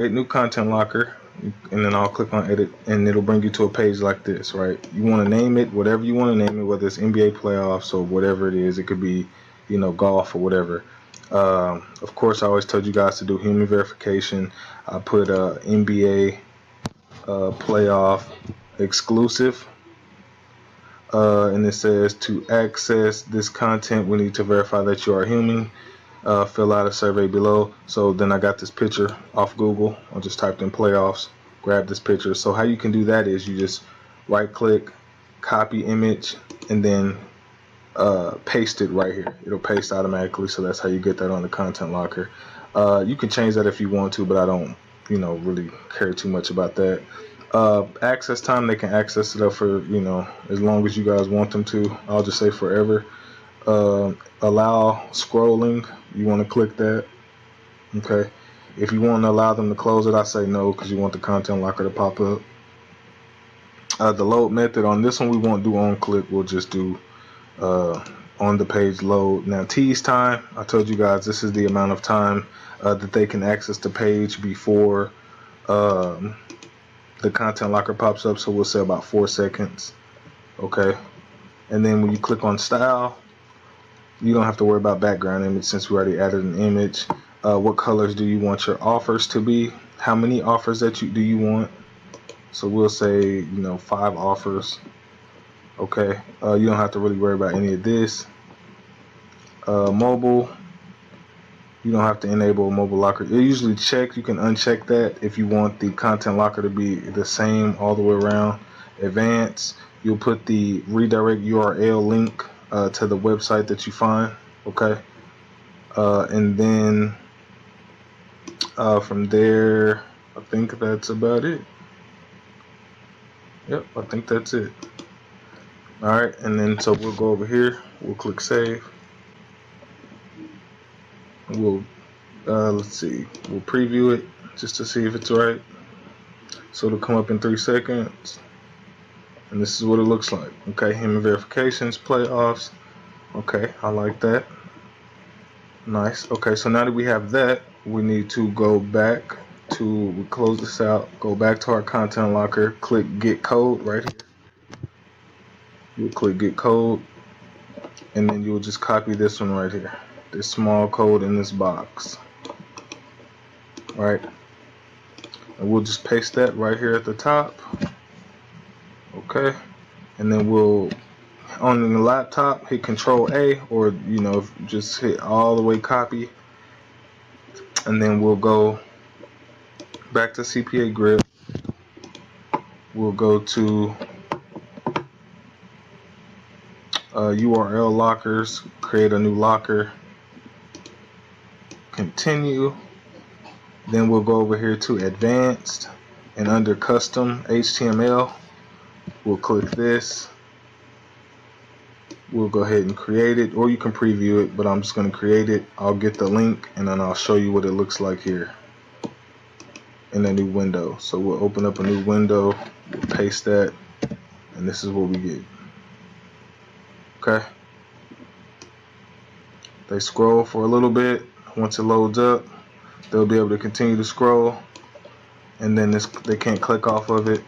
Create new content locker, and then I'll click on edit, and it'll bring you to a page like this, right? You want to name it whatever you want to name it, whether it's NBA playoffs or whatever it is. It could be, golf or whatever. Of course, I always told you guys to do human verification. I put NBA playoff exclusive, and it says to access this content, we need to verify that you are human. Fill out a survey below. So then I got this picture off Google. I just typed in playoffs, grab this picture. So how you can do that is you just right click, copy image, and then paste it right here. It'll paste automatically. So that's how you get that on the content locker. You can change that if you want to, but I don't really care too much about that. Access time, they can access it up for as long as you guys want them to. I'll just say forever. Allow scrolling, you want to click that. Okay, if you want to allow them to close it, I say no, because you want the content locker to pop up. The load method on this one, we won't do on click, we'll just do on the page load. Now tease time, I told you guys this is the amount of time that they can access the page before the content locker pops up, so we'll say about 4 seconds. Okay, and then when you click on style, you don't have to worry about background image since we already added an image. What colors do you want your offers to be? How many offers do you want? So we'll say 5 offers. Okay, you don't have to really worry about any of this. Mobile, you don't have to enable mobile locker. It usually check. You can uncheck that if you want the content locker to be the same all the way around. Advanced, you'll put the redirect URL link to the website that you find. Okay, and then from there, I think that's about it. Yep, I think that's it. Alright, and then so we'll go over here, we'll click save. We'll let's see, we'll preview it just to see if it's right. So it'll come up in 3 seconds, and this is what it looks like. Okay, human verifications, playoffs. Okay, I like that. Nice. Okay, so now that we have that, we need to go back to, we close this out, go back to our content locker, click get code right here. You'll click get code, and then you'll just copy this one right here, this small code in this box. Right, and we'll just paste that right here at the top. Okay, and then we'll, on the laptop, hit Control A, or just hit all the way copy, and then we'll go back to CpaGrip. We'll go to URL lockers, create a new locker, continue. Then we'll go over here to advanced, and under custom HTML, we'll click this. We'll go ahead and create it, or you can preview it, but I'm just going to create it. I'll get the link, and then I'll show you what it looks like here in a new window. So we'll open up a new window, we'll paste that, and this is what we get. Okay, they scroll for a little bit. Once it loads up, they'll be able to continue to scroll, and then they can't click off of it.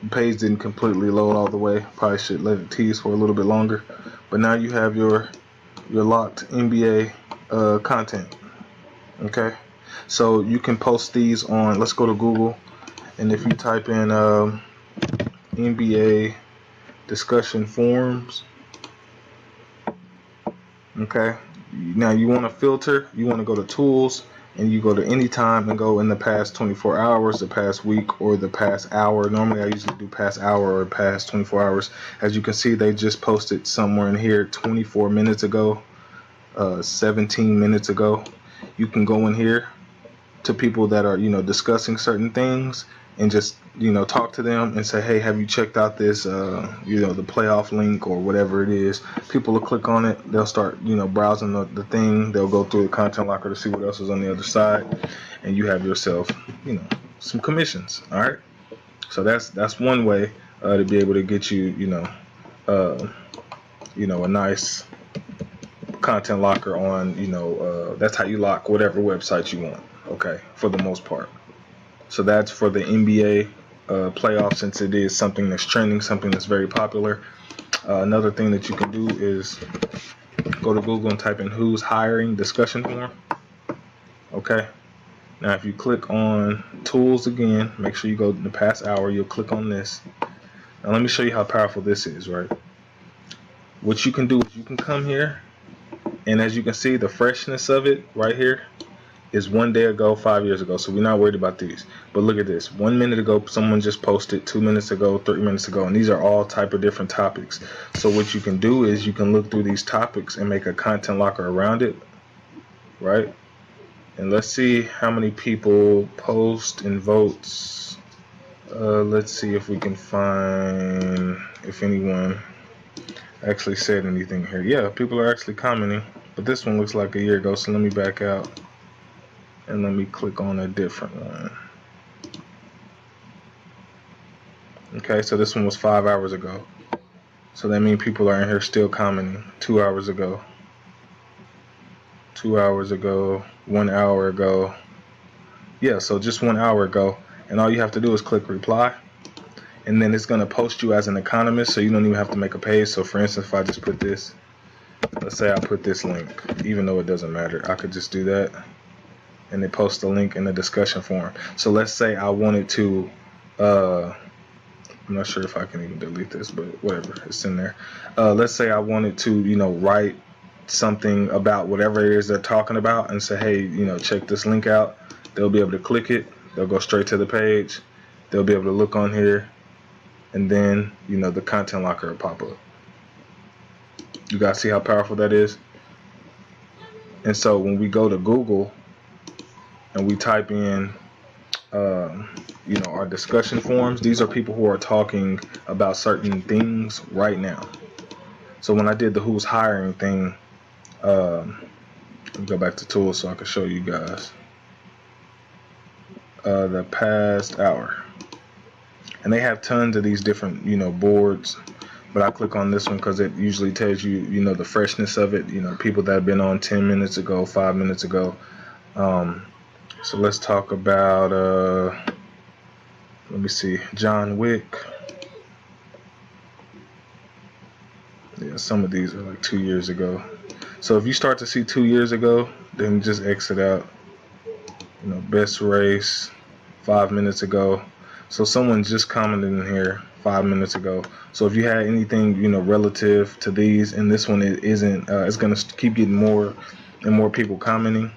The page didn't completely load all the way. Probably should let it tease for a little bit longer. But now you have your locked NBA content. Okay, so you can post these on, let's go to Google, and if you type in NBA discussion forums, okay, now you want to filter, you want to go to tools, and you go to anytime and go in the past 24 hours, the past week, or the past hour. Normally I usually do past hour or past 24 hours. As you can see, they just posted somewhere in here 24 minutes ago, 17 minutes ago. You can go in here to people that are discussing certain things, and just talk to them and say, hey, have you checked out this the playoff link or whatever it is. People will click on it, they'll start browsing the thing, they'll go through the content locker to see what else is on the other side, and you have yourself some commissions. All right, so that's one way to be able to get you a nice content locker on that's how you lock whatever website you want. okay, for the most part. So that's for the NBA playoffs, since it is something that's trending, something that's very popular. Another thing that you can do is go to Google and type in who's hiring discussion forum. Okay. Now, if you click on tools again, make sure you go in the past hour, you'll click on this. Now, let me show you how powerful this is, right? What you can do is you can come here, and as you can see, the freshness of it right here is 1 day ago, 5 years ago. So we're not worried about these. But look at this. 1 minute ago, someone just posted. 2 minutes ago, 3 minutes ago. And these are all type of different topics. So what you can do is you can look through these topics and make a content locker around it, right? And let's see how many people post and votes. Let's see if we can find if anyone actually said anything here. Yeah, people are actually commenting. But this one looks like a year ago. So let me back out. And let me click on a different one. Okay, so this one was 5 hours ago. So that means people are in here still commenting. 2 hours ago. 2 hours ago. 1 hour ago. Yeah, so just 1 hour ago. And all you have to do is click reply. And then it's going to post you as an economist, so you don't even have to make a page. So for instance, if I just put this, let's say I put this link, even though it doesn't matter, I could just do that. And they post a link in the discussion forum. So let's say I wanted to, I'm not sure if I can even delete this, but whatever, it's in there. Let's say I wanted to, write something about whatever it is they're talking about and say, hey, check this link out. They'll be able to click it. They'll go straight to the page. They'll be able to look on here. And then, the content locker will pop up. You guys see how powerful that is? And so when we go to Google, and we type in, our discussion forums, these are people who are talking about certain things right now. So when I did the who's hiring thing, let me go back to tools so I can show you guys. The past hour. And they have tons of these different, boards. But I click on this one because it usually tells you, the freshness of it. People that have been on 10 minutes ago, 5 minutes ago. So let's talk about, let me see, John Wick. Yeah, some of these are like 2 years ago. So if you start to see 2 years ago, then just exit out. Best race, 5 minutes ago. So someone just commented in here 5 minutes ago. So if you had anything, relative to these, and this one isn't, it's going to keep getting more and more people commenting.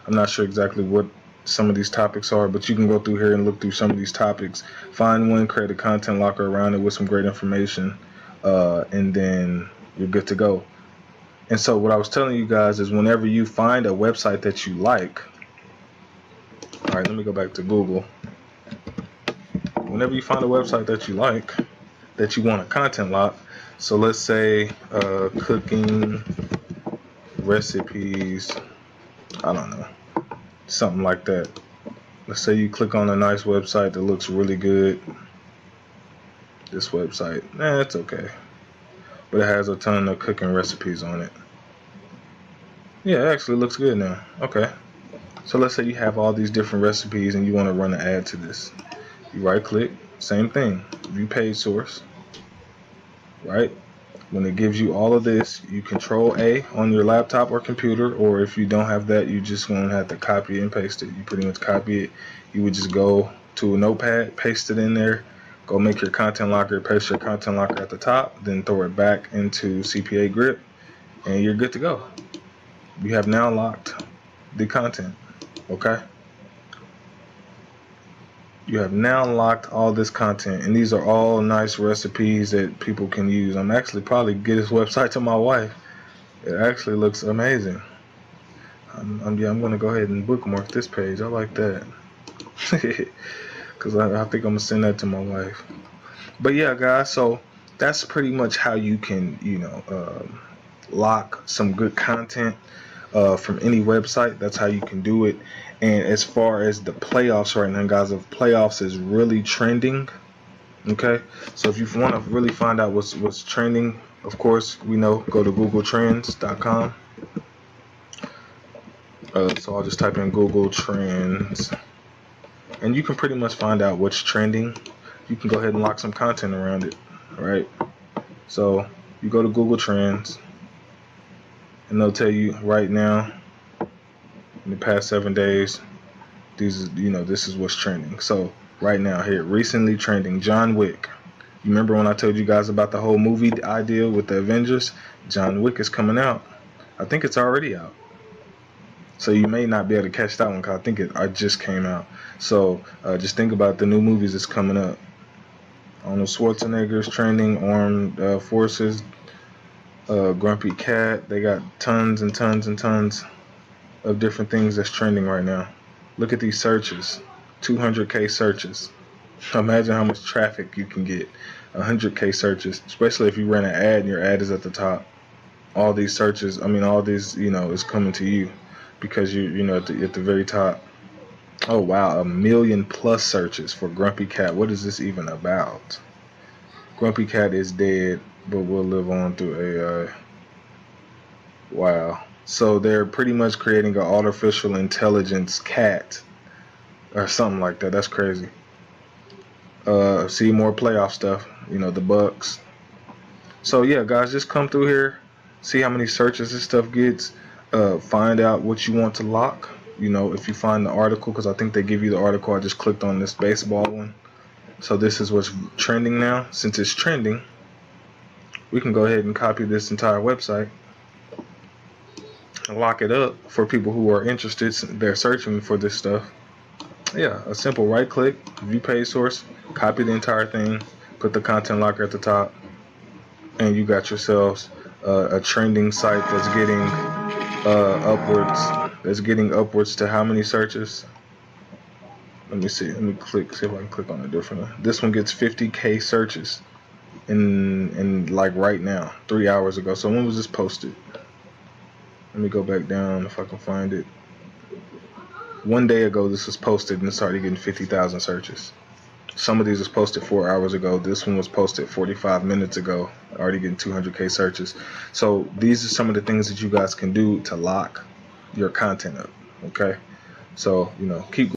I'm not sure exactly what some of these topics are, but you can go through here and look through some of these topics. Find one, create a content locker around it with some great information, and then you're good to go. And so what I was telling you guys is whenever you find a website that you like, all right, let me go back to Google. Whenever you find a website that you like, that you want a content lock, so let's say cooking recipes, I don't know, something like that. Let's say you click on a nice website that looks really good. This website, it's okay, but it has a ton of cooking recipes on it. Yeah, it actually looks good now. Okay, so let's say you have all these different recipes and you want to run an ad to this. You right click, same thing, view page source, right? When it gives you all of this, you control A on your laptop or computer, or if you don't have that, you just gonna have to copy and paste it. You pretty much copy it. You would just go to a notepad, paste it in there, go make your content locker, paste your content locker at the top, then throw it back into CpaGrip, and you're good to go. You have now locked the content, okay? You have now locked all this content, and these are all nice recipes that people can use. I'm actually probably get this website to my wife. It actually looks amazing. I'm gonna go ahead and bookmark this page. I like that because I think I'm gonna send that to my wife. But yeah, guys, so that's pretty much how you can lock some good content from any website. That's how you can do it. And as far as the playoffs right now, guys, if playoffs is really trending, okay, so if you want to really find out what's trending, of course, go to googletrends.com. So I'll just type in Google Trends, and you can pretty much find out what's trending. You can go ahead and lock some content around it, right? So you go to Google Trends, and they'll tell you right now, in the past 7 days, this is what's trending. So right now here, recently trending, John Wick. You remember when I told you guys about the whole movie idea with the Avengers? John Wick is coming out. I think it's already out. So you may not be able to catch that one because I think it just came out. So just think about the new movies that's coming up. Arnold Schwarzenegger's trending, Armed Forces, Grumpy Cat. They got tons and tons and tons of different things that's trending right now. Look at these searches, 200K searches. Imagine how much traffic you can get. 100K searches, especially if you run an ad and your ad is at the top. All these searches, all these, is coming to you because you're at the very top. Oh wow, 1 million plus searches for Grumpy Cat. What is this even about? Grumpy Cat is dead, but will live on through AI. Wow. So they're pretty much creating an artificial intelligence cat or something like that. That's crazy. See more playoff stuff. The Bucks. So yeah, guys, just come through here, see how many searches this stuff gets. Find out what you want to lock. If you find the article, because I think they give you the article. I just clicked on this baseball one. So this is what's trending now. Since it's trending, we can go ahead and copy this entire website and lock it up for people who are interested. They're searching for this stuff. Yeah, a simple right click, view page source, copy the entire thing, put the content locker at the top, and you got yourselves a trending site that's getting upwards. That's getting upwards to how many searches? Let me see. Let me see if I can click on a different one. This one gets 50K searches in like right now, 3 hours ago. So when was this posted? Let me go back down if I can find it. 1 day ago this was posted and it's already getting 50,000 searches. Some of these was posted 4 hours ago. This one was posted 45 minutes ago, already getting 200K searches. So these are some of the things that you guys can do to lock your content up. Okay, so keep